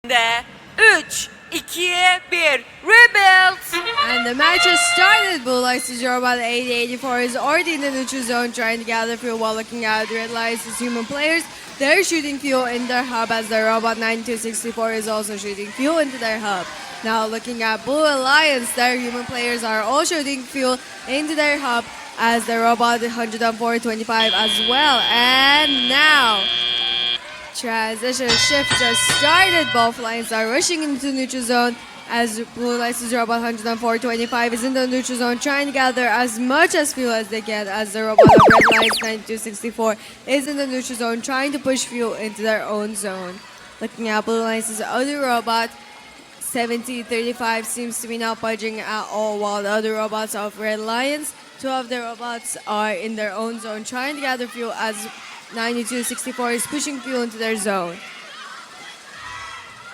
De 3, 2, 1, Rebels! And the match has started. Blue Lights is Robot 8084 is already in the neutral zone trying to gather fuel while looking at Red Lights is human players. They're shooting fuel in their hub as the Robot 9264 is also shooting fuel into their hub. Now looking at Blue Alliance, their human players are all shooting fuel into their hub as the Robot 10425 as well. And now transition shift just started. Both lines are rushing into neutral zone as Blue License Robot 10425 is in the neutral zone trying to gather as much as fuel as they can as the Robot of Red Lights 9264 is in the neutral zone trying to push fuel into their own zone. Looking at Blue License's other robot, 7035 seems to be not budging at all, while the other robots of Red Lions, two of the robots are in their own zone trying to gather fuel as 9264 is pushing fuel into their zone.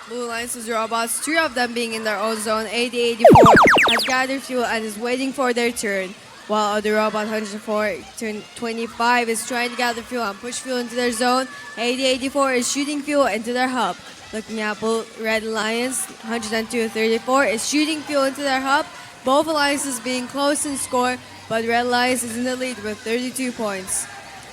Blue Lions' robots, three of them being in their own zone, 8084 has gathered fuel and is waiting for their turn, while other robot 10425 is trying to gather fuel and push fuel into their zone. 8084 is shooting fuel into their hub. Looking at Red Lions, 10234 is shooting fuel into their hub. Both alliances being close in score, but Red Lions is in the lead with 32 points.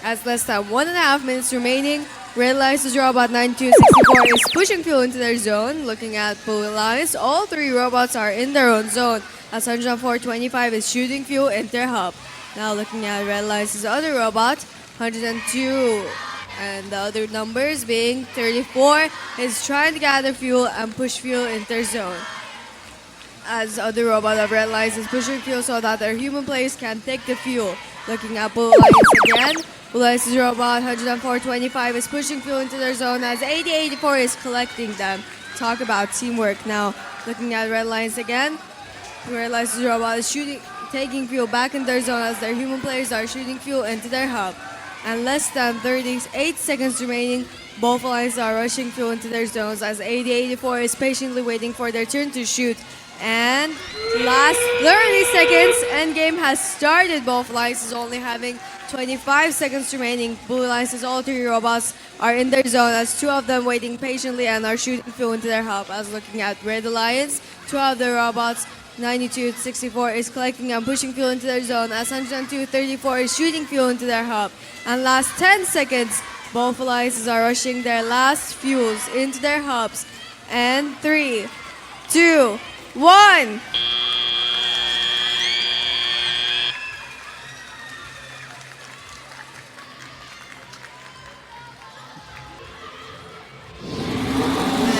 As less than 1.5 minutes remaining, Red Lions' Robot 9264 is pushing fuel into their zone. Looking at Blue Alliance, all three robots are in their own zone as 10425 is shooting fuel into their hub. Now looking at Red Lions' other robot, 102 and the other numbers being 34 is trying to gather fuel and push fuel into their zone. As other robot of Red Lions is pushing fuel so that their human players can take the fuel. Looking at Blue Lions again, Blue Lions' Robot 10425 is pushing fuel into their zone as 8084 is collecting them. Talk about teamwork now. Looking at Red Lions again, Red Lions' Robot is taking fuel back in their zone as their human players are shooting fuel into their hub. And less than 38 seconds remaining, both alliances are rushing fuel into their zones as 8084 is patiently waiting for their turn to shoot. And last 30 seconds, endgame has started. Both alliances only having 25 seconds remaining. Blue Alliance's all three robots are in their zone as two of them waiting patiently and are shooting fuel into their hub. As looking at Red Alliance, two of the robots, 9264 is collecting and pushing fuel into their zone as 10234 is shooting fuel into their hub. And last 10 seconds, both alliances are rushing their last fuels into their hubs. And 3, 2, 1.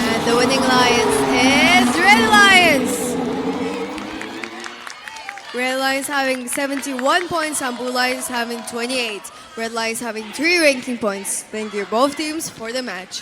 And the winning Lions is Red Lions. Red Lions having 71 points and Blue Lions having 28. Red Lions having 3 ranking points. Thank you both teams for the match.